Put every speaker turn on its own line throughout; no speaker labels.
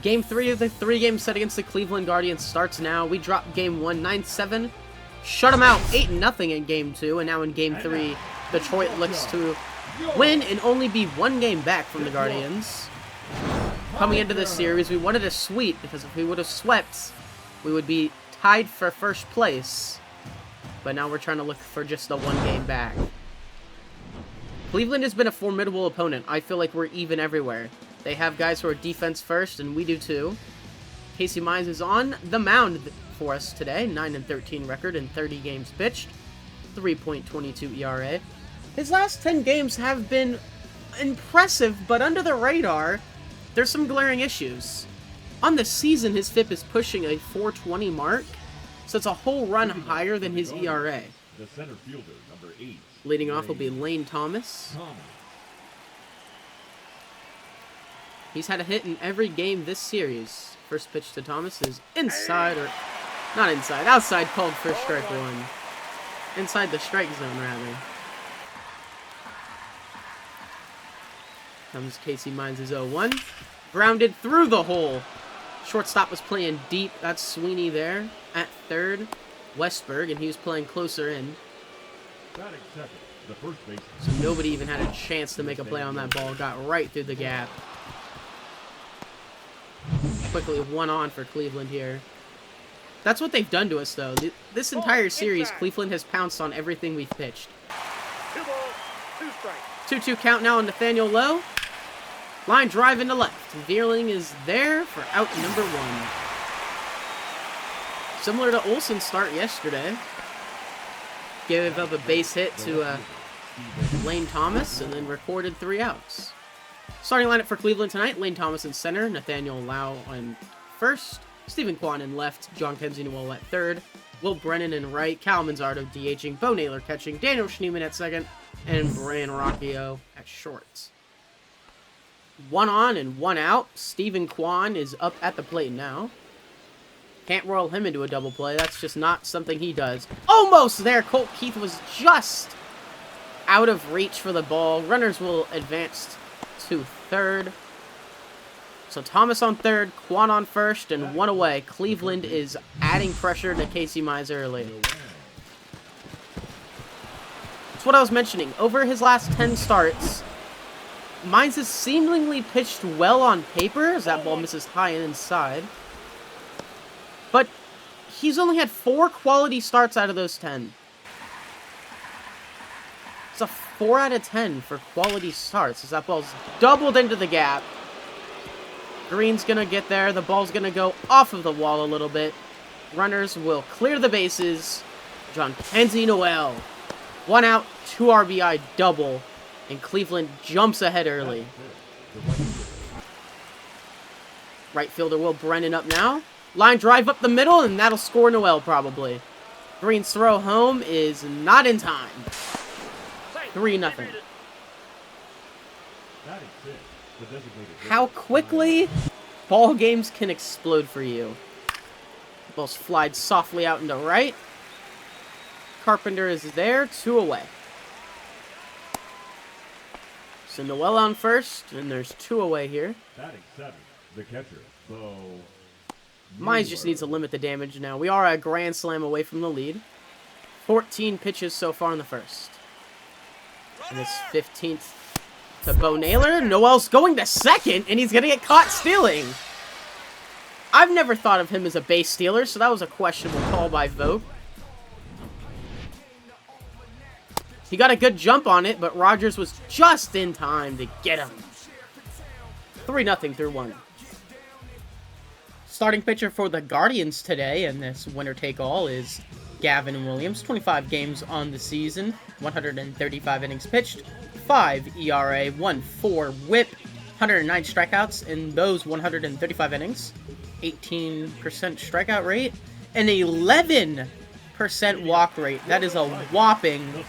Game 3 of the 3-game set against the Cleveland Guardians starts now. We dropped Game 1, 9-7. Shut them out 8-0 in Game 2. And now in Game 3, Detroit looks to win and only be 1 game back from the Guardians. Coming into this series, we wanted a sweep because if we would have swept, we would be tied for first place. But now we're trying to look for just the 1 game back. Cleveland has been a formidable opponent. I feel like we're even everywhere. They have guys who are defense first, and we do too. Casey Mize is on the mound for us today. 9-13 record in 30 games pitched. 3.22 ERA. His last 10 games have been impressive, but under the radar, there's some glaring issues. On the season, his FIP is pushing a 420 mark, so it's a whole run higher than his ERA.
The center fielder, number 8.
Leading off will be Lane Thomas. He's had a hit in every game this series. First pitch to Thomas is inside, or not inside, outside, called for strike 1. Inside the strike zone, rather. Comes Casey Mize' 0-1. Grounded through the hole. Shortstop was playing deep. That's Sweeney there. At third, Westberg, and he was playing closer in. So nobody even had a chance to make a play on that ball. Got right through the gap. Quickly 1 on for Cleveland here. That's what they've done to us, though. This entire series, Cleveland has pounced on everything we've pitched. 2-2 count now on Nathaniel Lowe. Line drive into left. Veerling is there for out number 1. Similar to Olsen's start yesterday. Gave up a base hit to Lane Thomas and then recorded 3 outs. Starting lineup for Cleveland tonight, Lane Thomas in center, Nathaniel Lau in first, Stephen Kwan in left, John Kenzie Newell at third, Will Brennan in right, Cal Manzardo DHing, Bo Naylor catching, Daniel Schneeman at second, and Brian Rocchio at short. 1 on and 1 out. Stephen Kwan is up at the plate now. Can't roll him into a double play. That's just not something he does. Almost there. Colt Keith was just out of reach for the ball. Runners will advance to third. So Thomas on third, Kwan on first, and 1 away. Cleveland is adding pressure to Casey Mize early. That's what I was mentioning. Over his last 10 starts, Mize has seemingly pitched well on paper, as that ball misses high and inside. But he's only had 4 quality starts out of those 10. It's a 4 out of 10 for quality starts, as that ball's doubled into the gap. Green's going to get there. The ball's going to go off of the wall a little bit. Runners will clear the bases. John Kenzie Noel. 1 out, 2 RBI double. And Cleveland jumps ahead early. Right fielder Will Brennan up now. Line drive up the middle, and that'll score Noel probably. Green's throw home is not in time. 3-0. How quickly ball games can explode for you. Ball's flied softly out into right. Carpenter is there, 2 away. So Noel on first, and there's 2 away here.
Batting 7, the catcher, Bo.
Mize just needs to limit the damage now. We are a grand slam away from the lead. 14 pitches so far in the first. And it's 15th to Bo Naylor. Noel's going to second, and he's going to get caught stealing. I've never thought of him as a base stealer, so that was a questionable call by Vogt. He got a good jump on it, but Rogers was just in time to get him. 3-0 through 1. Starting pitcher for the Guardians today in this winner-take-all is Gavin Williams. 25 games on the season, 135 innings pitched, 5 ERA, 1.4 WHIP, 109 strikeouts in those 135 innings, 18% strikeout rate, and 11% walk rate. That is a whopping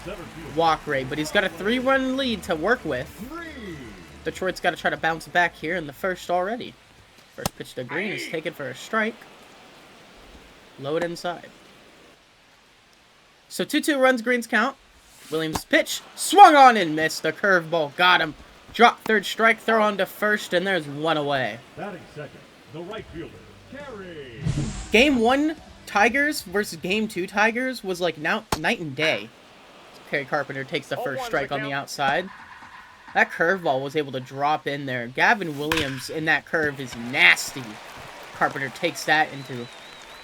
walk rate, but he's got a 3-run lead to work with. Detroit's got to try to bounce back here in the first already. First pitch to Green is taken for a strike. Low it inside. So 2-2 runs Green's count. Williams pitch. Swung on and missed. The curveball got him. Drop third strike. Throw on to first. And there's 1 away.
Batting second, the right fielder, Carey.
Game 1 Tigers versus Game 2 Tigers was like night and day. Kerry Carpenter takes the first strike on the outside. That curveball was able to drop in there. Gavin Williams in that curve is nasty. Carpenter takes that into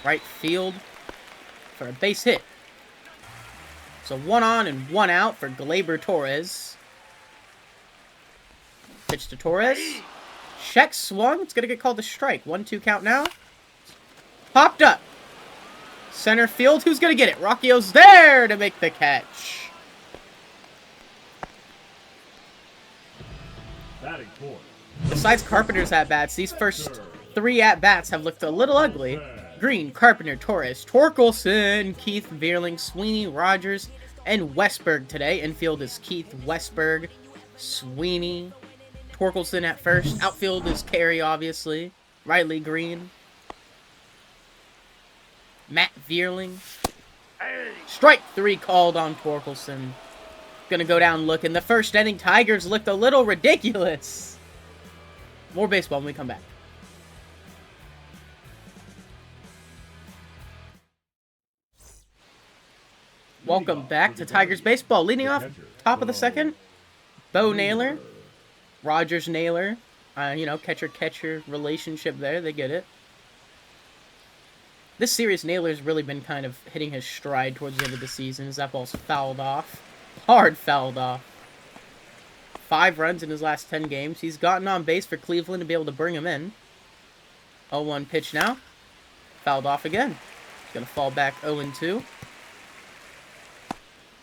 right field for a base hit. So 1 on and 1 out for Gleyber Torres. Pitch to Torres. Check swung. It's going to get called a strike. 1-2 count now. Popped up. Center field. Who's going to get it? Rockio's there to make the catch.
Batting fourth.
Besides Carpenter's at-bats, these first 3 at-bats have looked a little ugly. Green, Carpenter, Torres, Torkelson, Keith, Veerling, Sweeney, Rogers, and Westberg today. Infield is Keith, Westberg, Sweeney, Torkelson at first. Outfield is Carey, obviously. Riley Green. Matt Veerling. Strike 3 called on Torkelson. Gonna go down looking. The first inning, Tigers looked a little ridiculous. More baseball when we come back. Welcome back to Tigers Baseball. Leading off, top of the second, Bo Naylor. Rogers Naylor. You know, catcher-catcher relationship there. They get it. This series, Naylor's really been kind of hitting his stride towards the end of the season as that ball's fouled off. Hard fouled off. 5 runs in his last 10 games. He's gotten on base for Cleveland to be able to bring him in. 0-1 pitch now. Fouled off again. He's going to fall back 0-2.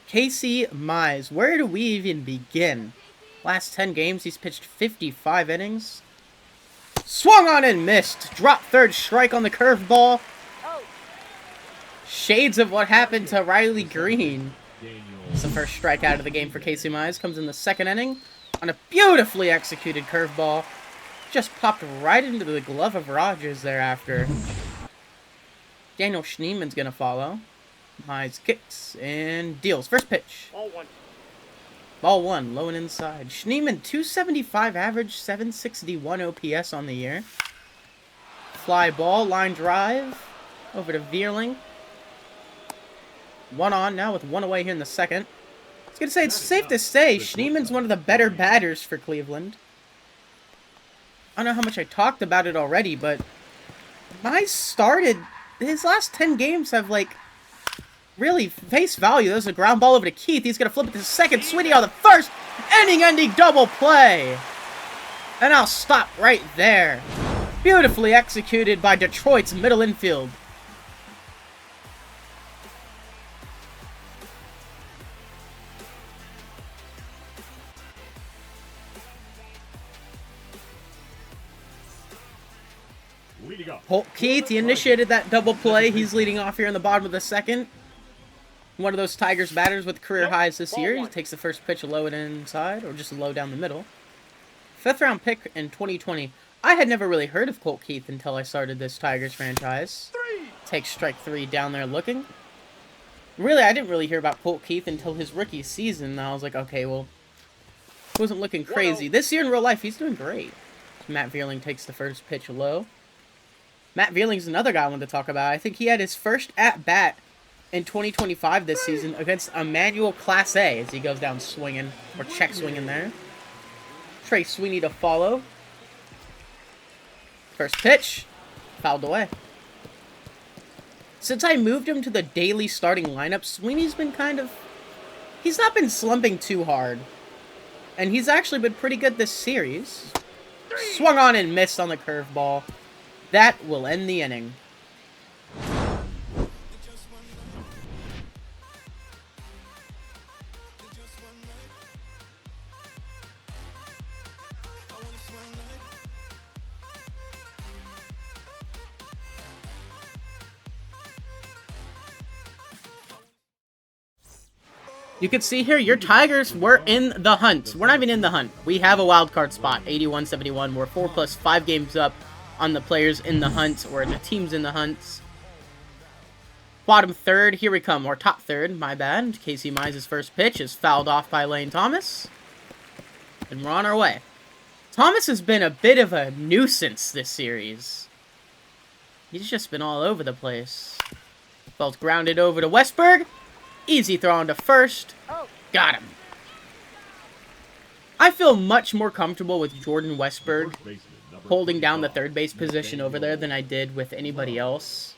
Casey Mize. Where do we even begin? Last 10 games, he's pitched 55 innings. Swung on and missed. Dropped third strike on the curveball. Shades of what happened to Riley Green. It's the first strikeout of the game for Casey Mize. Comes in the second inning on a beautifully executed curveball. Just popped right into the glove of Rogers thereafter. Daniel Schneeman's going to follow. Mize kicks and deals. First pitch. Ball 1, low and inside. Schneeman, 275 average, 761 OPS on the year. Fly ball, line drive. Over to Veerling. 1 on now with 1 away here in the second. I was going to say, it's safe to say, Schneeman's one of the better batters for Cleveland. I don't know how much I talked about it already, but Mize started, his last 10 games have, like, really face value. There's a ground ball over to Keith. He's going to flip it to second. Sweeney on the first. Inning-ending double play. And I'll stop right there. Beautifully executed by Detroit's middle infield. Holt Keith, he initiated that double play. He's leading off here in the bottom of the second. One of those Tigers batters with career highs this year. He takes the first pitch low and inside, or just low down the middle. 5th round pick in 2020. I had never really heard of Colt Keith until I started this Tigers franchise. Takes strike 3 down there looking. Really, I didn't really hear about Colt Keith until his rookie season. I was like, okay, well, he wasn't looking crazy. This year in real life, he's doing great. Matt Veerling takes the first pitch low. Matt Veerling's another guy I wanted to talk about. I think he had his first at-bat in 2025 this season against Emmanuel Class A as he goes down swinging, or check swinging there. Trey Sweeney to follow. First pitch, fouled away. Since I moved him to the daily starting lineup, Sweeney's been he's not been slumping too hard. And he's actually been pretty good this series. Swung on and missed on the curveball. That will end the inning. You can see here, your Tigers were in the hunt. We're not even in the hunt. We have a wild card spot, 81-71. We're 4 plus 5 games up on the players in the hunt, or the teams in the hunts. Bottom third, here we come, or top third, my bad. Casey Mize's first pitch is fouled off by Lane Thomas. And we're on our way. Thomas has been a bit of a nuisance this series. He's just been all over the place. Ball's grounded over to Westberg. Easy throw onto first. Got him. I feel much more comfortable with Jordan Westberg holding down the third base position over there than I did with anybody else.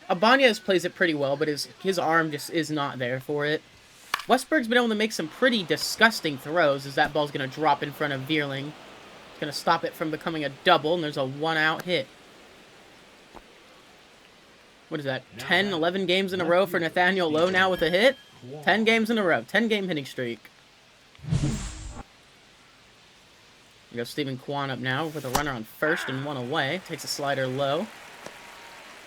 Ibanez plays it pretty well, but his arm just is not there for it. Westberg's been able to make some pretty disgusting throws as that ball's going to drop in front of Vierling. It's going to stop it from becoming a double, and there's a 1-out hit. What is that? 10, 11 games in a row for Nathaniel Lowe now with a hit? 10 games in a row. 10-game hitting streak. We go Stephen Kwan up now with a runner on first and 1 away. Takes a slider low.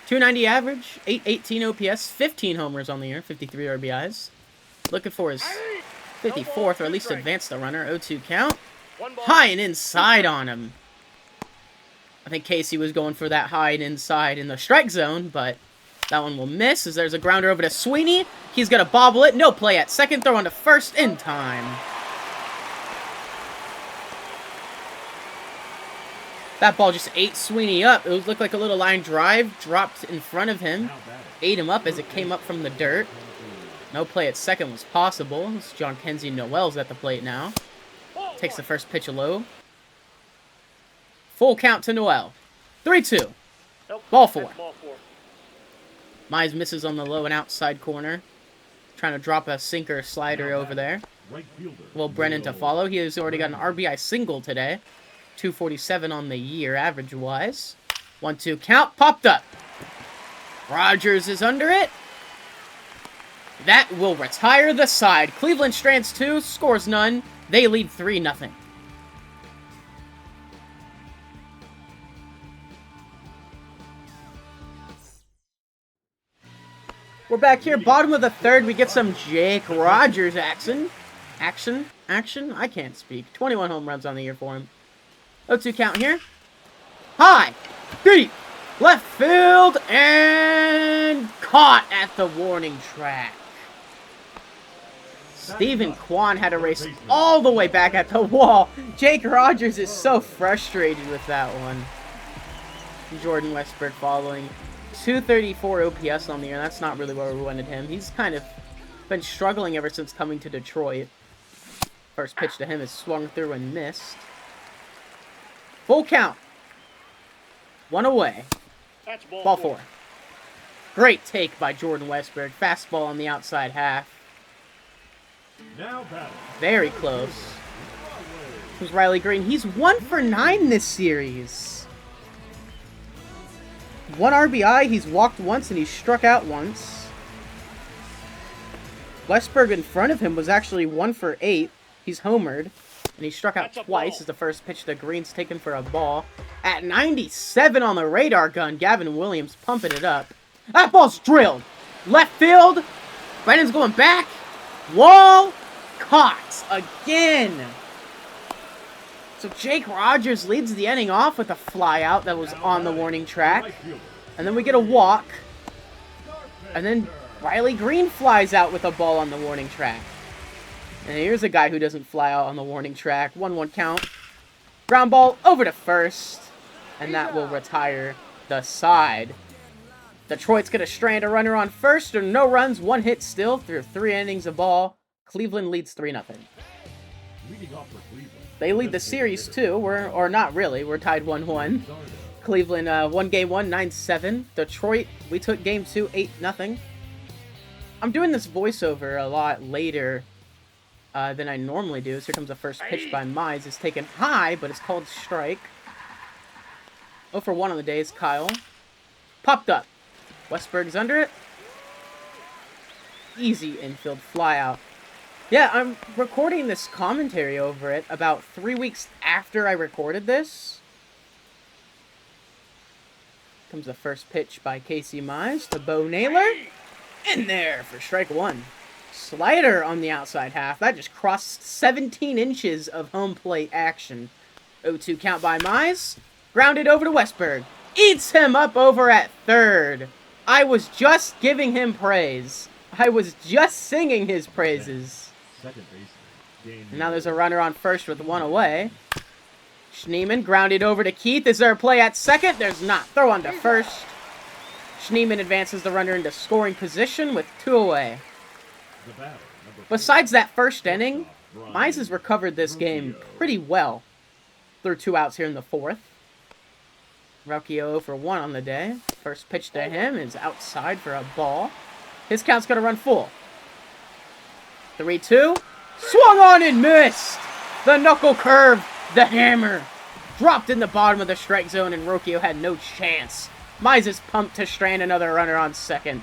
290 average, 818 OPS, 15 homers on the year, 53 RBIs. Looking for his 54th, or at least advance the runner. 0-2 count. High and inside on him. I think Casey was going for that high and inside in the strike zone, but that one will miss as there's a grounder over to Sweeney. He's going to bobble it. No play at second. Throw on to first in time. That ball just ate Sweeney up. It looked like a little line drive. Dropped in front of him. Ate him up as it came up from the dirt. No play at second was possible. It's John Kenzie Noel's at the plate now. Takes the first pitch low. Full count to Noel. 3-2. Ball 4. Mize misses on the low and outside corner. Trying to drop a sinker slider over there. Will Brennan to follow. He has already got an RBI single today. 247 on the year, average-wise. 1-2 count. Popped up. Rogers is under it. That will retire the side. Cleveland strands 2, scores none. They lead 3-0. We're back here, bottom of the third. We get some Jake Rogers action. Action? I can't speak. 21 home runs on the year for him. 0-2 count here. High, deep, left field, and caught at the warning track. Stephen Kwan had to race all the way back at the wall. Jake Rogers is so frustrated with that one. Jordan Westberg following. 234 OPS on the year. That's not really where we wanted him. He's kind of been struggling ever since coming to Detroit. First pitch to him is swung through and missed. Full count. 1 away.
That's
Ball 4. Great take by Jordan Westberg. Fastball on the outside half.
Now battle.
Very close. Here's Riley Green. He's 1 for 9 this series. 1 RBI. He's walked once and he's struck out once. Westberg in front of him was actually 1 for 8. He's homered. And he struck out twice as the first pitch to Green's taken for a ball. At 97 on the radar gun, Gavin Williams pumping it up. That ball's drilled. Left field. Brennan's going back. Wall. Caught again. So Jake Rogers leads the inning off with a fly out that was on the warning track. And then we get a walk. And then Riley Green flies out with a ball on the warning track. And here's a guy who doesn't fly out on the warning track. 1-1 count. Ground ball over to first. And that will retire the side. Detroit's going to strand a runner on first. There are no runs, 1 hit still through 3 innings of ball. Cleveland leads 3-0. They lead the series too. Or not really. We're tied 1-1. Cleveland won game 1, 9-7. Detroit, we took game 2, 8-0. I'm doing this voiceover a lot later than I normally do. So here comes the first pitch by Mize. It's taken high, but it's called strike. 0 for 1 on the day is Kyle. Popped up. Westberg's under it. Easy infield fly out. Yeah, I'm recording this commentary over it about 3 weeks after I recorded this. Comes the first pitch by Casey Mize to Bo Naylor. In there for strike 1. Slider on the outside half. That just crossed 17 inches of home plate action. 0-2 count by Mize. Grounded over to Westberg. Eats him up over at third. I was just giving him praise. I was just singing his praises. And now there's a runner on first with 1 away. Schneemann grounded over to Keith. Is there a play at second? There's not. Throw on to first. Schneemann advances the runner into scoring position with 2 away. Besides that first inning, Mize has recovered this game pretty well through 2 outs here in the 4th. Rocchio for 1 on the day. First pitch to him is outside for a ball. His count's going to run full. 3-2. Swung on and missed. The knuckle curve, the hammer. Dropped in the bottom of the strike zone, and Rocchio had no chance. Mize is pumped to strand another runner on second.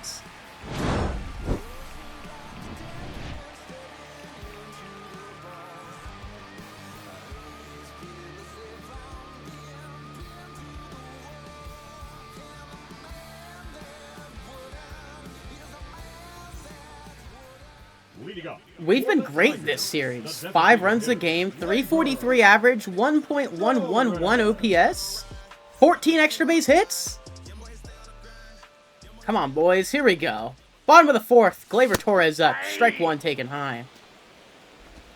We've been great this series. 5 runs a game, 343 average, 1.111 OPS, 14 extra base hits. Come on, boys. Here we go. Bottom of the 4th. Gleyber Torres up. Strike 1 taken high.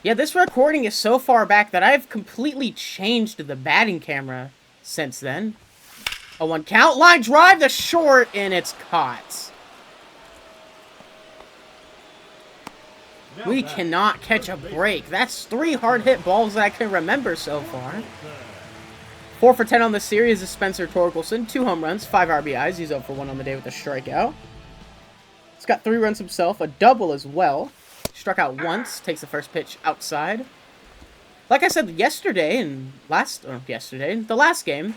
Yeah, this recording is so far back that I've completely changed the batting camera since then. A 1 count. Line drive to short, and it's caught. We cannot catch a break. That's 3 hard-hit balls that I can remember so far. 4 for 10 on the series is Spencer Torkelson. 2 home runs, 5 RBIs. He's 0 for 1 on the day with a strikeout. He's got 3 runs himself, a double as well. Struck out once, takes the first pitch outside. Like I said yesterday and the last game,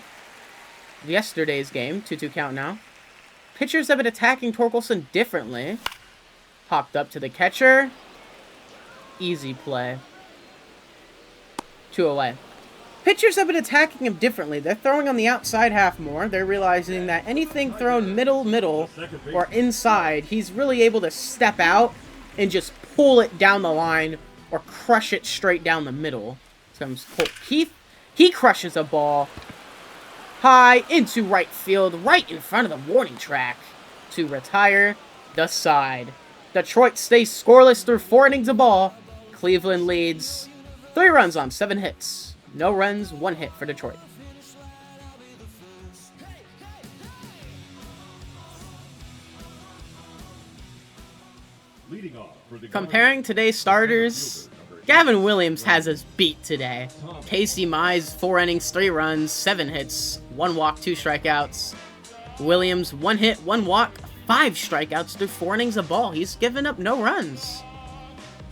yesterday's game, 2-2 count now. Pitchers have been attacking Torkelson differently. Popped up to the catcher. Easy play. 2 away. Pitchers have been attacking him differently. They're throwing on the outside half more. They're realizing that anything thrown middle, or inside, he's really able to step out and just pull it down the line or crush it straight down the middle. Comes Colt Keith. He crushes a ball high into right field, right in front of the warning track to retire the side. Detroit stays scoreless through 4 innings of ball. Cleveland leads 3 runs on 7 hits. No runs, 1 hit for Detroit. Comparing today's starters, Gavin Williams has us beat today. Casey Mize, 4 innings, 3 runs, 7 hits, 1 walk, 2 strikeouts. Williams, 1 hit, 1 walk, 5 strikeouts through 4 innings of ball. He's given up no runs.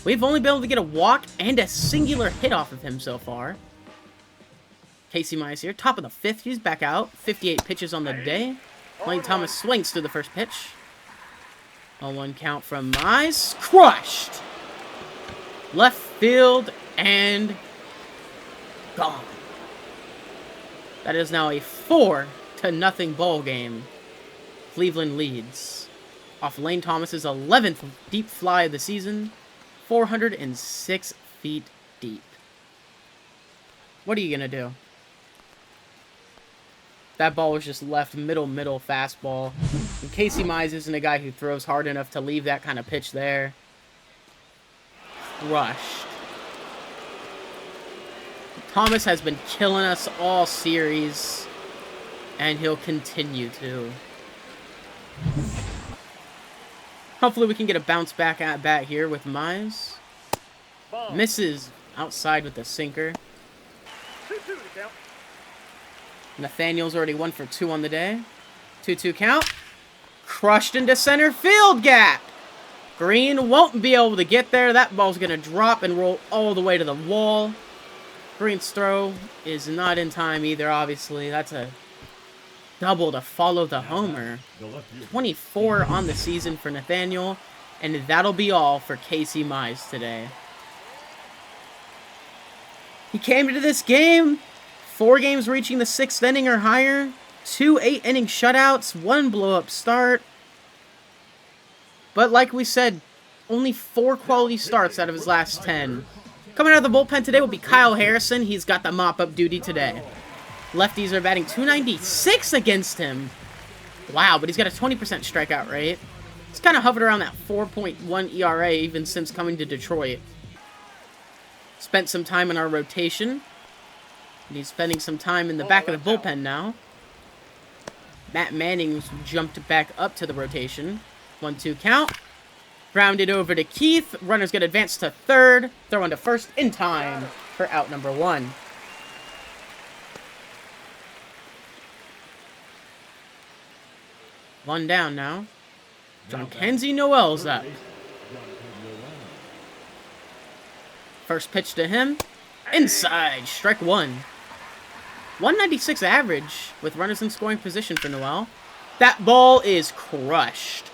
We've only been able to get a walk and a singular hit off of him so far. Casey Mize here, top of the 5th. He's back out. 58 pitches on the day. Lane Thomas swings through the first pitch. 0-1 count from Mize. Crushed! Left field and gone. That is now a 4-0 ball game. Cleveland leads. Off Lane Thomas's 11th deep fly of the season. 406 feet deep. What are you going to do? That ball was just left middle fastball. And Casey Mize isn't a guy who throws hard enough to leave that kind of pitch there. Crushed. Thomas has been killing us all series, and he'll continue to. Hopefully we can get a bounce back at bat here with Mize. Misses outside with the sinker.
2-2 to count.
Nathaniel's already 1 for 2 on the day. 2-2 count. Crushed into center field gap. Green won't be able to get there. That ball's going to drop and roll all the way to the wall. Green's throw is not in time either, obviously. That's a double to follow the homer. 24 on the season for Nathaniel. And that'll be all for Casey Mize today. He came into this game 4 games reaching the 6th inning or higher, 2 8-inning shutouts, 1 blow-up start. But like we said, only 4 quality starts out of his last 10. Coming out of the bullpen today will be Kyle Harrison. He's got the mop-up duty today. Lefties are batting .296 against him. Wow, but he's got a 20% strikeout rate. He's kind of hovered around that 4.1 ERA even since coming to Detroit. Spent some time in our rotation. And he's spending some time in the back of the bullpen now. Matt Manning's jumped back up to the rotation. 1-2 count. Grounded over to Keith. Runner's going to advance to third. Throw into first in time for out number 1. One down now. John Kenzie Noel's up. First pitch to him. Inside. Strike 1. 196 average with runners in scoring position for Noel. That ball is crushed.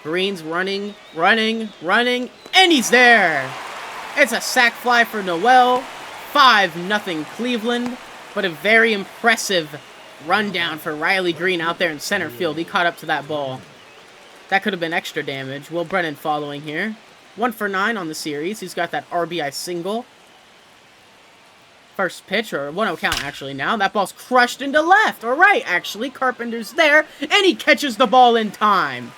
Green's running, and he's there! It's a sac fly for Noel. 5-0 Cleveland, but a very impressive rundown for Riley Green out there in center field. He caught up to that ball. That could have been extra damage. Will Brennan following here. 1 for 9 on the series. He's got that RBI single. First pitch, or 1-0 count actually now. That ball's crushed into left, or right actually. Carpenter's there, and he catches the ball in time.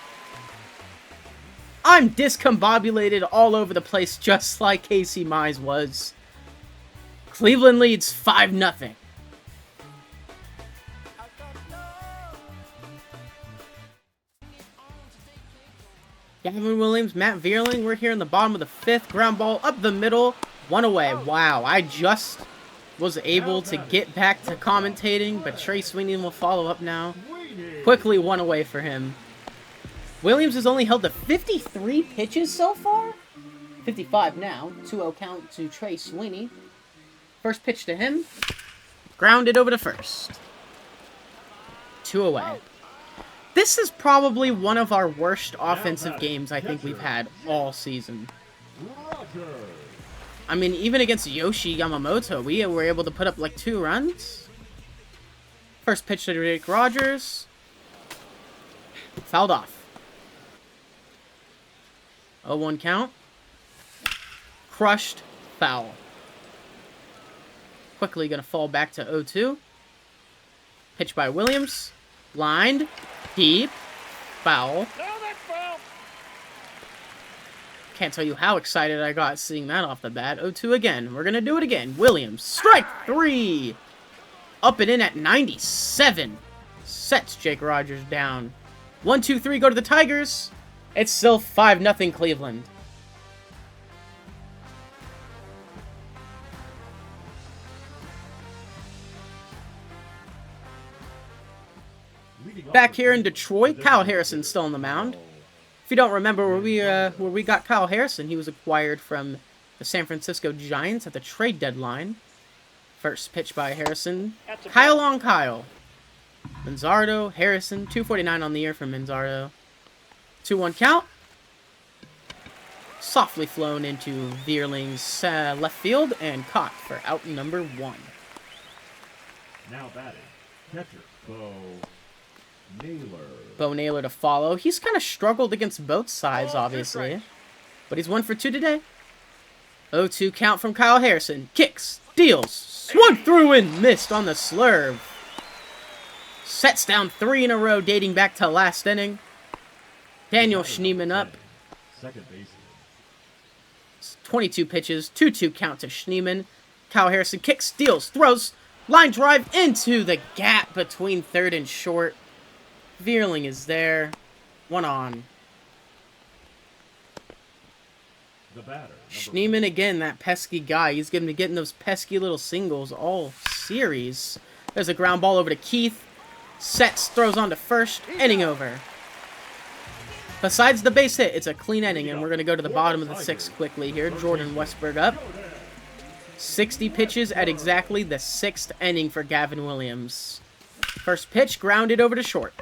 I'm discombobulated all over the place, just like Casey Mize was. Cleveland leads 5-0. Gavin Williams, Matt Vierling, we're here in the bottom of the 5th. Ground ball up the middle, 1 away. Wow, I just was able to get back to commentating, but Trey Sweeney will follow up now. Quickly 1 away for him. Williams has only held to 53 pitches so far. 55 now. 2-0 count to Trey Sweeney. First pitch to him. Grounded over to first. 2 away. This is probably one of our worst offensive games I think we've had all season. I mean, even against Yoshi Yamamoto, we were able to put up like 2 runs. First pitch to Rick Rogers. Fouled off. 0-1 count. Crushed. Foul. Quickly going to fall back to 0-2. Pitch by Williams. Lined. Deep. Foul.
No, that's foul.
Can't tell you how excited I got seeing that off the bat. 0-2 again. We're going to do it again. Williams. Strike 3. Up and in at 97. Sets Jake Rogers down. 1-2-3 go to the Tigers. It's still 5-0 Cleveland. Back here in Detroit, Kyle Harrison's still on the mound. If you don't remember where we got Kyle Harrison, he was acquired from the San Francisco Giants at the trade deadline. First pitch by Harrison. Kyle on Kyle. Manzardo, Harrison, 249 on the year for Manzardo. 2-1 count. Softly flown into Vierling's left field and caught for out number 1.
Now batting, catcher, Bo Naylor.
Bo Naylor to follow. He's kind of struggled against both sides, obviously. But he's 1 for 2 today. 0-2 count from Kyle Harrison. Kicks, deals, swung through and missed on the slurve. Sets down 3 in a row dating back to last inning. Daniel Schneemann up.
Second baseman.
22 pitches, 2-2 count to Schneemann. Kyle Harrison kicks, steals, throws, line drive into the gap between third and short. Vierling is there. 1 on.
The batter.
Schneemann again, that pesky guy. He's going to be getting those pesky little singles all series. There's a ground ball over to Keith. Sets, throws on to first. Inning over. Besides the base hit, it's a clean inning, and we're going to go to the bottom of the 6th quickly here. Jordan Westberg up. 60 pitches at exactly the 6th inning for Gavin Williams. First pitch, grounded over to short.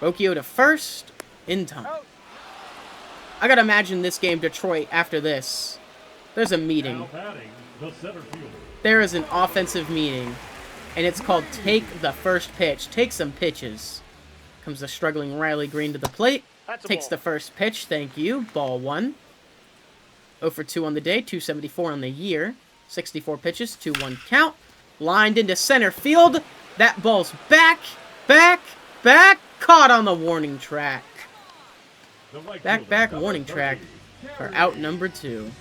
Bocchio to first, in time. I got to imagine this game, Detroit, after this. There's a meeting.
Now batting, the center fielder.
There is an offensive meeting, and it's called Take the First Pitch. Take some pitches. Comes the struggling Riley Green to the plate. Takes the first pitch, thank you. Ball 1. 0 for 2 on the day, 274 on the year. 64 pitches, 2-1 count. Lined into center field. That ball's back. Caught on the warning track. Back warning track for out number 2.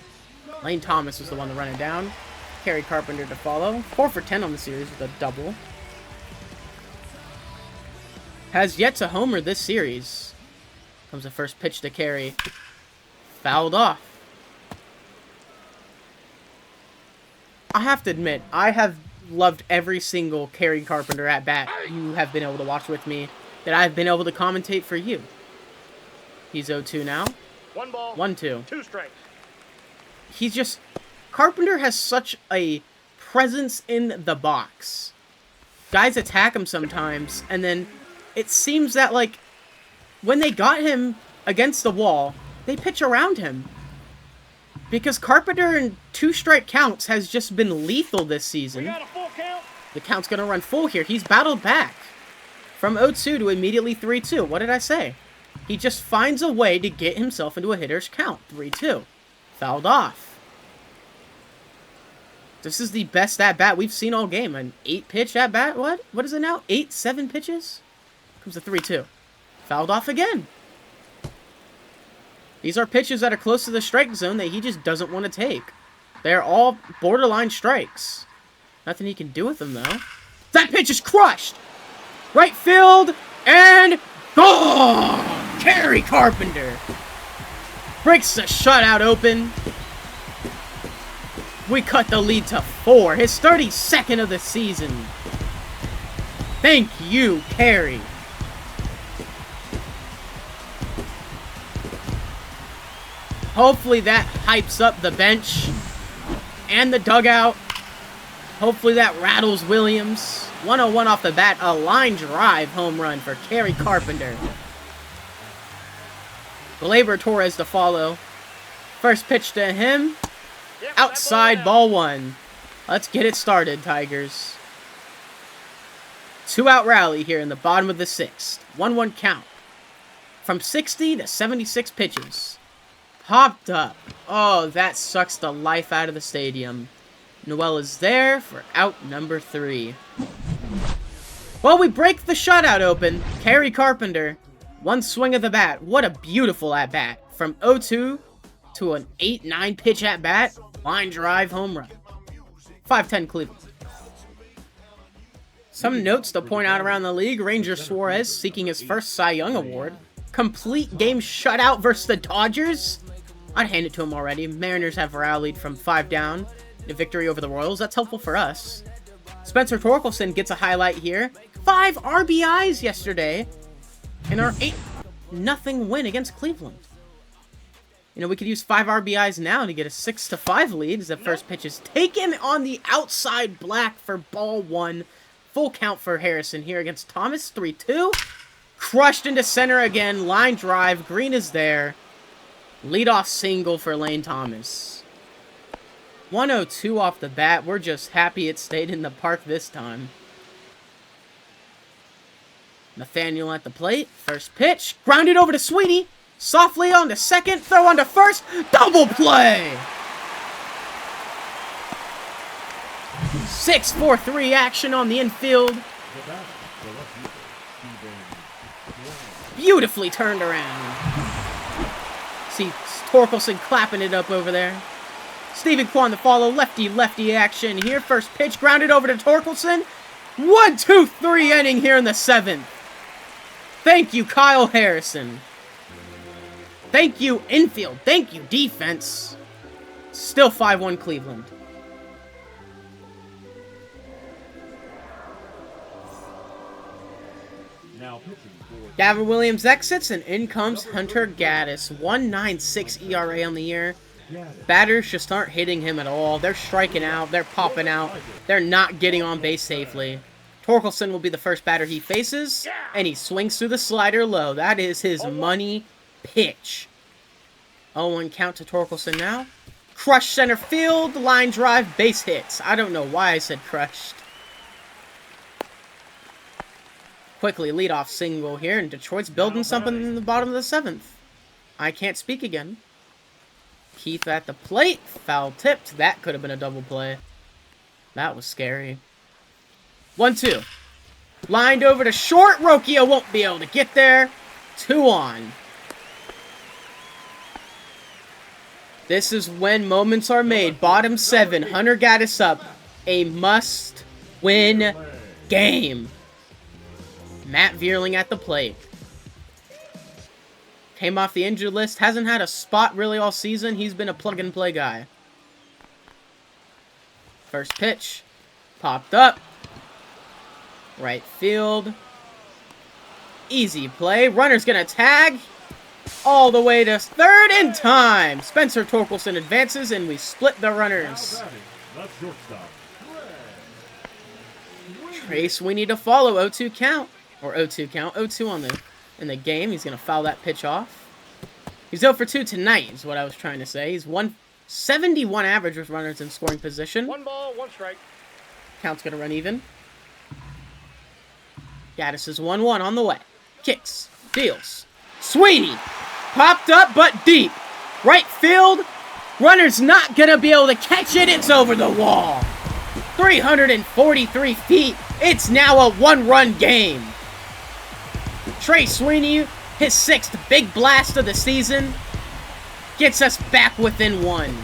Lane Thomas was the one to run it down. Kerry Carpenter to follow. 4 for 10 on the series with a double. Has yet to homer this series. Comes the first pitch to Kerry. Fouled off. I have to admit, I have loved every single Kerry Carpenter at bat you have been able to watch with me, that I've been able to commentate for you. He's 0-2 now.
1 ball.
1-2.
2 strikes.
He's just... Carpenter has such a presence in the box. Guys attack him sometimes, and then it seems that, like, when they got him against the wall, they pitch around him. Because Carpenter in 2-strike counts has just been lethal this season.
We got a full count.
The count's going to run full here. He's battled back from 0-2 to immediately 3-2. What did I say? He just finds a way to get himself into a hitter's count. 3-2. Fouled off. This is the best at-bat we've seen all game. An 8-pitch at-bat? What? What is it now? 7 pitches? Comes a 3-2. Fouled off again. These are pitches that are close to the strike zone that he just doesn't want to take. They're all borderline strikes. Nothing he can do with them, though. That pitch is crushed! Right field, and gone! Kerry Carpenter breaks the shutout open. We cut the lead to 4. His 32nd of the season. Thank you, Kerry. Hopefully that hypes up the bench and the dugout. Hopefully that rattles Williams. 101 off the bat. A line drive home run for Kerry Carpenter. Gleyber Torres to follow. First pitch to him. Outside, ball 1. Let's get it started, Tigers. 2-out rally here in the bottom of the 6th. 1-1 count. From 60 to 76 pitches. Popped up. Oh, that sucks the life out of the stadium. Noel is there for out number 3. Well, we break the shutout open. Kerry Carpenter. 1 swing of the bat. What a beautiful at-bat. From 0-2 to an 8-9 pitch at-bat. Line drive home run. 5-10 Cleveland. Some notes to point out around the league. Ranger Suarez seeking his first Cy Young award. Complete game shutout versus the Dodgers. I'd hand it to him already. Mariners have rallied from 5 down. A victory over the Royals. That's helpful for us. Spencer Torkelson gets a highlight here. 5 RBIs yesterday in our 8-0 win against Cleveland. You know, we could use 5 RBIs now to get a 6-5 lead as the first pitch is taken on the outside black for ball 1. Full count for Harrison here against Thomas. 3-2. Crushed into center again. Line drive. Green is there. Leadoff single for Lane Thomas. 102 off the bat. We're just happy it stayed in the park this time. Nathaniel at the plate. First pitch. Grounded over to Sweeney. Softly on to second. Throw on to first. Double play! 6-4-3 action on the infield. Beautifully turned around. See Torkelson clapping it up over there. Stephen Kwan to follow. Lefty-lefty action here. First pitch grounded over to Torkelson. 1-2-3 inning here in the 7th. Thank you, Kyle Harrison. Thank you, infield. Thank you, defense. Still 5-1 Cleveland.
Now pitching for
Gavin Williams exits, and in comes Hunter Gaddis. 1.96 ERA on the year. Batters just aren't hitting him at all. They're striking out. They're popping out. They're not getting on base safely. Torkelson will be the first batter he faces, and he swings through the slider low. That is his money pitch. 0-1 count to Torkelson now. Crushed center field, line drive, base hits. I don't know why I said crushed. Quickly, leadoff single here, and Detroit's building something in the bottom of the 7th. I can't speak again. Keith at the plate, foul tipped. That could have been a double play. That was scary. 1-2. Lined over to short. Rocchio won't be able to get there. 2 on. This is when moments are made. Bottom 7, Hunter Gaddis up. A must-win game. Matt Vierling at the plate. Came off the injured list. Hasn't had a spot really all season. He's been a plug-and-play guy. First pitch. Popped up. Right field. Easy play. Runner's gonna tag. All the way to third in time. Spencer Torkelson advances, and we split the runners. Trace, we need to follow 0-2 count. Or 0-2 count. 0-2 in the game. He's going to foul that pitch off. He's 0 for 2 tonight, is what I was trying to say. He's 171 average with runners in scoring position.
1 ball, 1 strike.
Count's going to run even. Gaddis is 1-1 on the way. Kicks. Deals. Sweeney. Popped up, but deep. Right field. Runner's not going to be able to catch it. It's over the wall. 343 feet. It's now a 1-run game. Trey Sweeney, his 6th big blast of the season, gets us back within 1.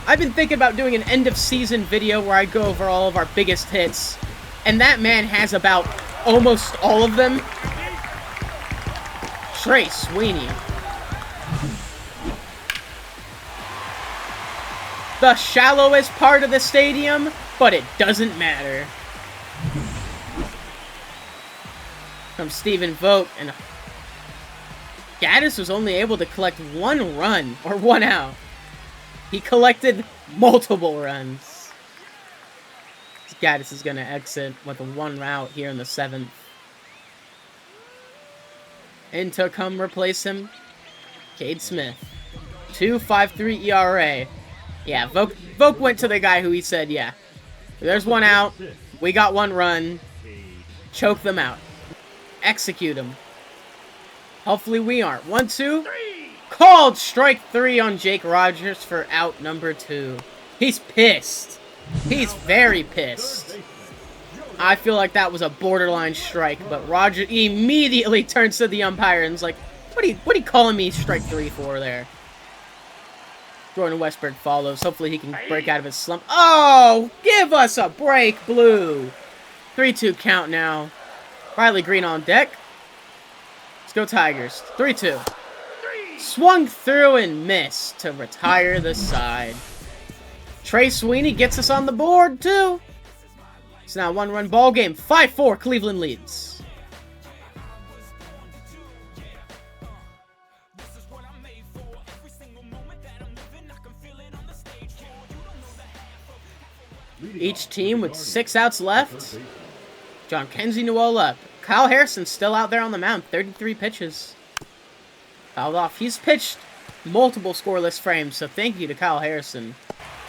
I've been thinking about doing an end-of-season video where I go over all of our biggest hits, and that man has about almost all of them. Trey Sweeney. The shallowest part of the stadium, but it doesn't matter. From Stephen Vogt, and Gaddis was only able to collect 1 run, or 1 out. He collected multiple runs. Gaddis is going to exit with a 1 out here in the 7th. In to come replace him, Cade Smith. 2.53 ERA. Yeah, Vogt went to the guy who he said, yeah, there's 1 out, we got 1 run, choke them out. Execute him. Hopefully we aren't. 1-2. Called strike 3 on Jake Rogers for out number 2. He's pissed. He's very pissed. I feel like that was a borderline strike, but Roger immediately turns to the umpire and is like, what are you calling me strike 3 for there? Jordan Westberg follows. Hopefully he can break out of his slump. Oh, give us a break, Blue. 3-2 count now. Riley Green on deck. Let's go Tigers. 3-2. Swung through and missed to retire the side. Trey Sweeney gets us on the board, too. It's now a 1-run ball game. 5-4, Cleveland leads. Each team with 6 outs left. John Kenzie Newell up. Kyle Harrison's still out there on the mound. 33 pitches. Fouled off. He's pitched multiple scoreless frames, so thank you to Kyle Harrison.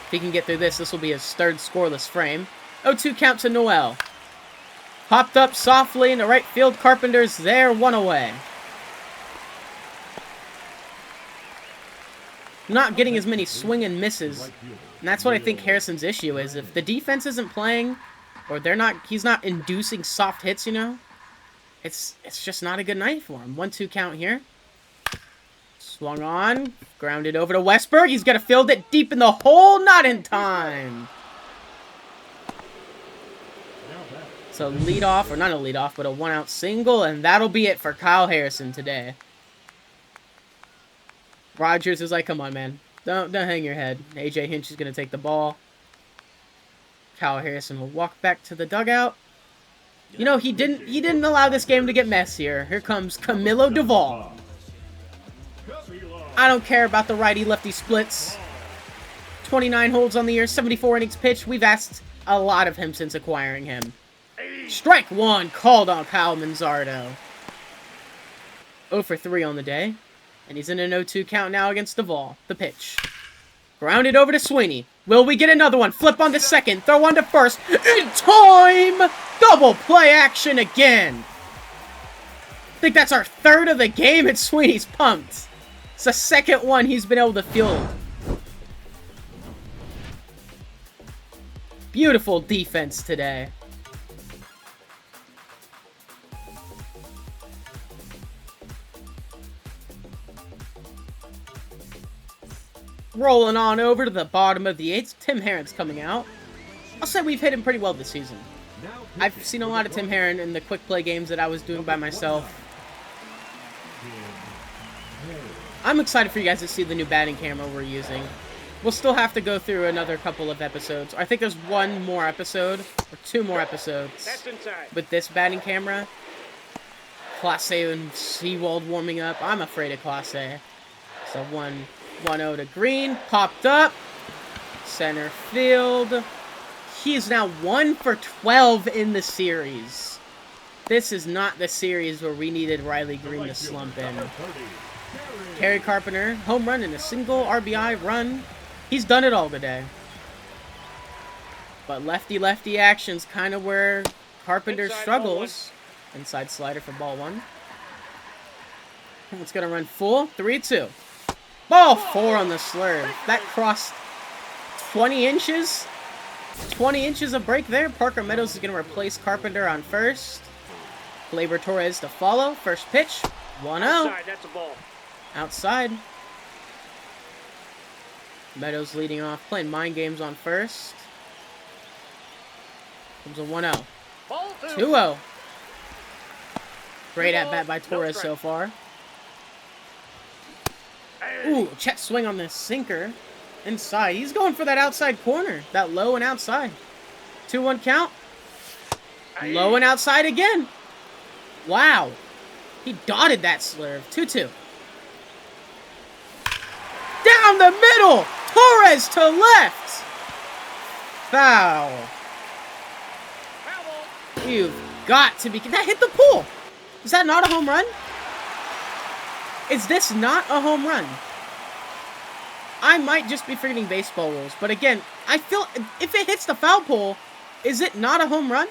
If he can get through this will be his 3rd scoreless frame. 0-2 count to Noel. Popped up softly in the right field. Carpenter's there, 1 away. Not getting as many swing and misses. And that's what I think Harrison's issue is. If the defense isn't playing, or he's not inducing soft hits, you know, it's just not a good night for him. 1-2 count here. Swung on. Grounded over to Westberg. He's going to field it deep in the hole. Not in time. So lead off, or not a lead off, but a 1-out single. And that'll be it for Kyle Harrison today. Rogers is like, come on, man. Don't hang your head. AJ Hinch is going to take the ball. Kyle Harrison will walk back to the dugout. You know, he didn't allow this game to get messier. Here comes Camilo Duvall. I don't care about the righty-lefty splits. 29 holds on the year, 74 innings pitched. We've asked a lot of him since acquiring him. Strike 1 called on Kyle Manzardo. 0 for 3 on the day. And he's in an 0-2 count now against Duvall. The pitch. Grounded over to Sweeney. Will we get another one? Flip on to second. Throw on to first. In time! Double play action again. I think that's our 3rd of the game, and Sweeney's pumped. It's the 2nd one he's been able to field. Beautiful defense today. Rolling on over to the bottom of the 8th. Tim Herron's coming out. I'll say we've hit him pretty well this season. I've seen a lot of Tim Herron in the quick play games that I was doing by myself. I'm excited for you guys to see the new batting camera we're using. We'll still have to go through another couple of episodes. I think there's one more episode, or 2 more episodes, with this batting camera. Class A and Seawald warming up. I'm afraid of Class A. So 1-0 to Green. Popped up. Center field. He's now 1 for 12 in the series. This is not the series where we needed Riley Green to slump in. Kerry Carpenter, home run and a single RBI run. He's done it all today. But lefty-lefty action's kind of where Carpenter struggles. Inside slider for ball 1. It's going to run full. 3-2. Ball 4 on the slurve. That crossed 20 inches. 20 inches of break there. Parker Meadows is going to replace Carpenter on first. Gleyber Torres to follow. First pitch. 1-0.
Outside, that's a ball.
Outside. Meadows leading off. Playing mind games on first. Comes a 1-0.
Ball
2-0. Great at bat by Torres so far. Ooh, check swing on this sinker. Inside. He's going for that outside corner. That low and outside. 2-1 count. Low and outside again. Wow. He dotted that slurve. 2-2. Down the middle. Torres to left. Foul. You've got to be... That hit the pool. Is that not a home run? Is this not a home run? I might just be forgetting baseball rules, but again, I feel if it hits the foul pole, is it not a home run?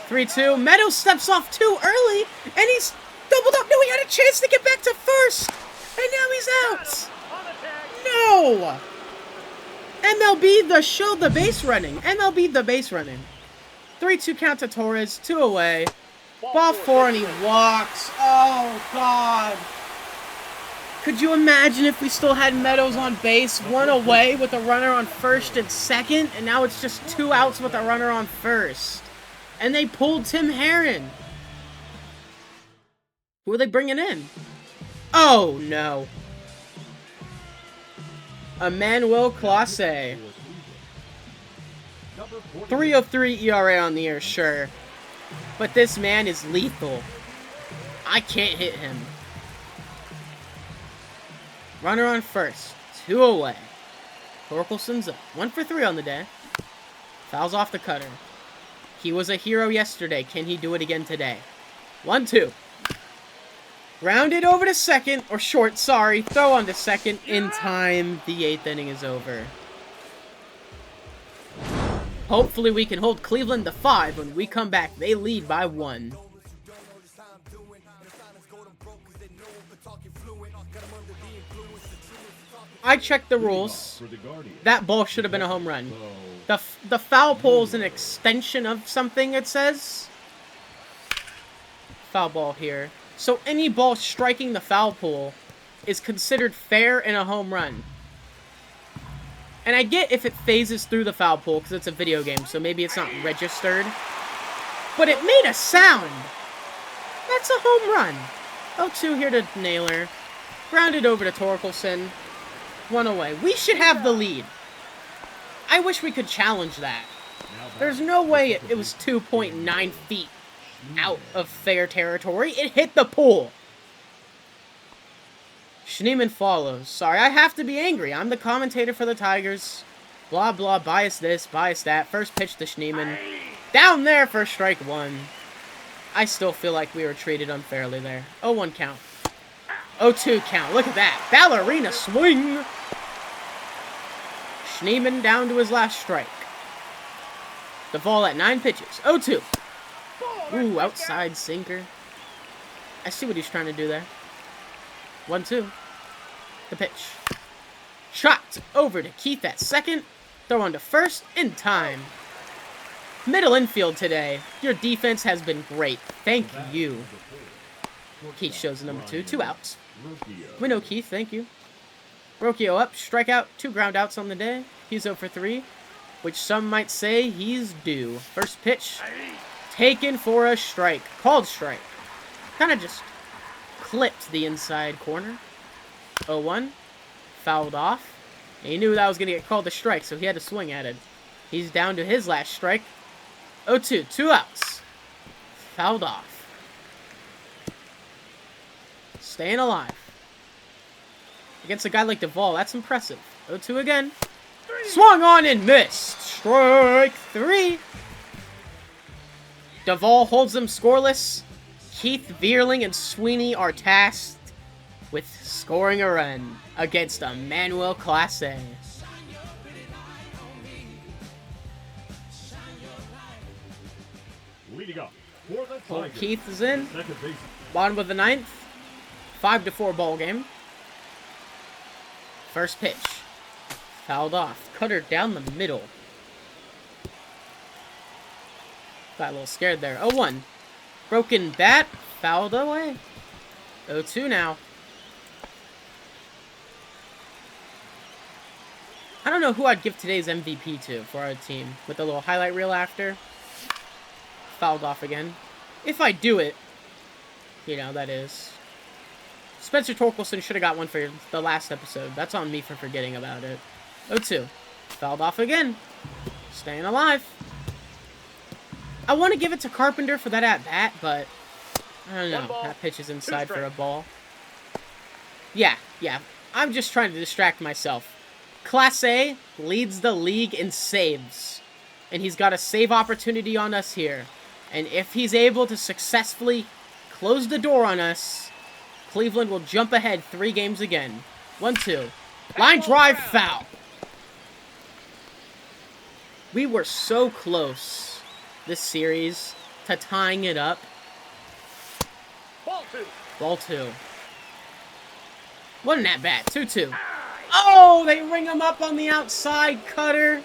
(3-2). Meadows steps off too early, and he's doubled up. No, he had a chance to get back to first, and now he's out. No. MLB The Show, the base running. MLB the base running. 3-2 count to Torres, 2 away. Ball 4 and he walks. Oh, God. Could you imagine if we still had Meadows on base, 1 away with a runner on first and second, and now it's just 2 outs with a runner on first. And they pulled Tim Herron. Who are they bringing in? Oh, no. Emmanuel Clase. 3.03 ERA on the year, sure. But this man is lethal. I can't hit him. Runner on first. 2 away. Torkelson's up. 1 for 3 on the day. Fouls off the cutter. He was a hero yesterday. Can he do it again today? 1-2. Grounded over to second, or short, sorry. Throw on to second in time. The 8th inning is over. Hopefully we can hold Cleveland to 5 when we come back. They lead by 1. I checked the rules. That ball should have been a home run. The foul pole is an extension of something, it says. Foul ball here. So any ball striking the foul pole is considered fair and a home run. And I get if it phases through the foul pole because it's a video game, so maybe it's not registered. But it made a sound. That's a home run. 0-2 here to Naylor. Grounded over to Torkelson. 1 away. We should have the lead. I wish we could challenge that. There's no way it was 2.9 feet out of fair territory. It hit the pool. Schneemann follows. Sorry, I have to be angry. I'm the commentator for the Tigers. Blah, blah, bias this, bias that. First pitch to Schneemann. Down there for strike 1. I still feel like we were treated unfairly there. 0-1 count. 0-2 count. Look at that. Ballerina swing. Schneemann down to his last strike. The ball at 9 pitches. 0-2. Ooh, outside sinker. I see what he's trying to do there. 1-2. The pitch. Shot over to Keith at second. Throw on to first in time. Middle infield today. Your defense has been great. Thank you. Keith shows the number 2. 2 outs.
Rocchio.
We know Keith, thank you. Rocchio up, strikeout, 2 ground outs on the day. He's 0 for 3, which some might say he's due. First pitch, taken for a strike. Called strike. Kind of just clipped the inside corner. 0-1, fouled off. And he knew that was going to get called a strike, so he had to swing at it. He's down to his last strike. 0-2, 2 outs. Fouled off. Staying alive. Against a guy like Duvall, that's impressive. 0-2 again. Swung on and missed. Strike 3. Duvall holds them scoreless. Keith, Vierling, and Sweeney are tasked with scoring a run against Emmanuel Clase.
Leading up for the Tigers.
Keith is in.
Second base.
Bottom of the 9th. 5-4 ball game. First pitch. Fouled off. Cutter down the middle. Got a little scared there. 0-1. Broken bat. Fouled away. 0-2 now. I don't know who I'd give today's MVP to for our team. With a little highlight reel after. Fouled off again. If I do it, you know, that is. Spencer Torkelson should have got one for the last episode. That's on me for forgetting about it. 0-2. Fouled off again. Staying alive. I want to give it to Carpenter for that at-bat, but I don't know. That pitch is inside for a ball. Yeah. I'm just trying to distract myself. Clase leads the league in saves. And he's got a save opportunity on us here. And if he's able to successfully close the door on us, Cleveland will jump ahead 3 games again. 1-2. Line drive foul. We were so close this series to tying it up.
Ball 2.
Ball 2. What an at-bat. 2-2. Oh, they ring him up on the outside, Cutter.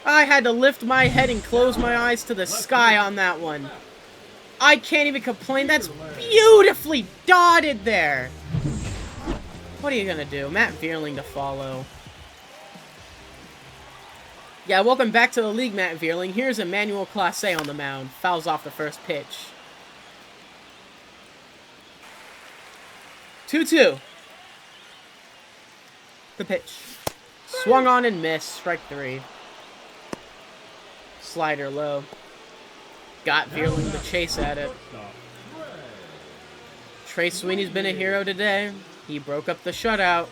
I had to lift my head and close my eyes to the sky on that one. I can't even complain. That's beautifully dotted there. What are you going to do? Matt Vierling to follow. Yeah, welcome back to the league, Matt Vierling. Here's Emmanuel Clase on the mound. Fouls off the first pitch. 2-2. The pitch. Swung on and missed. Strike 3. Slider low. Got Vierling to chase at it. Trey Sweeney's been a hero today. He broke up the shutout.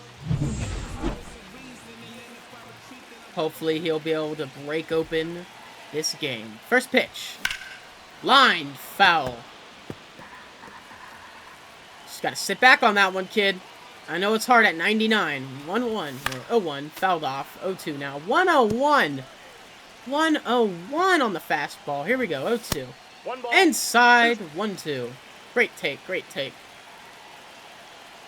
Hopefully he'll be able to break open this game. First pitch. Line foul. Just gotta sit back on that one, kid. I know it's hard at 99. 1-1. Or 0-1. Fouled off. 0-2 now. 1-0-1. 1-0-1 on the fastball. Here we go. 0-2. Inside. 1-2. Great take. Great take.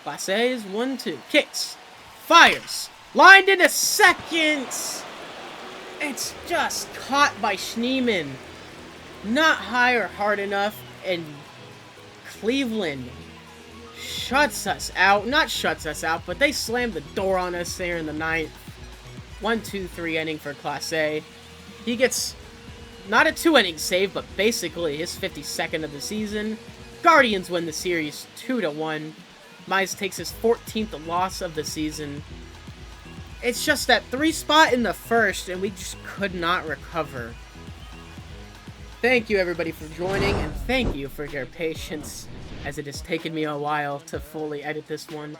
Clase is 1-2. Kicks. Fires. Lined into second. It's just caught by Schneemann. Not high or hard enough. And Cleveland shuts us out. Not shuts us out, but they slammed the door on us there in the 9th. 1-2-3 inning for Clase. He gets not a 2-inning save, but basically his 52nd of the season. Guardians win the series 2-1. Mize takes his 14th loss of the season. It's just that 3 spot in the first, and we just could not recover. Thank you, everybody, for joining, and thank you for your patience, as it has taken me a while to fully edit this one.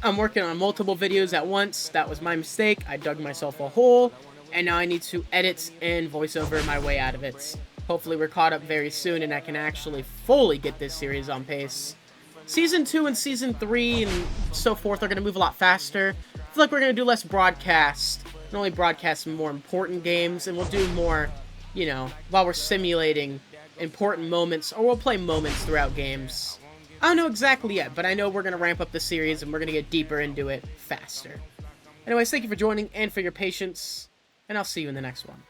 I'm working on multiple videos at once. That was my mistake. I dug myself a hole, and now I need to edit and voice over my way out of it. Hopefully we're caught up very soon, and I can actually fully get this series on pace. Season 2 and Season 3 and so forth are going to move a lot faster. I feel like we're going to do less broadcasts, and only broadcast more important games, and we'll do more, you know, while we're simulating important moments, or we'll play moments throughout games. I don't know exactly yet, but I know we're going to ramp up the series, and we're going to get deeper into it faster. Anyways, thank you for joining, and for your patience, and I'll see you in the next one.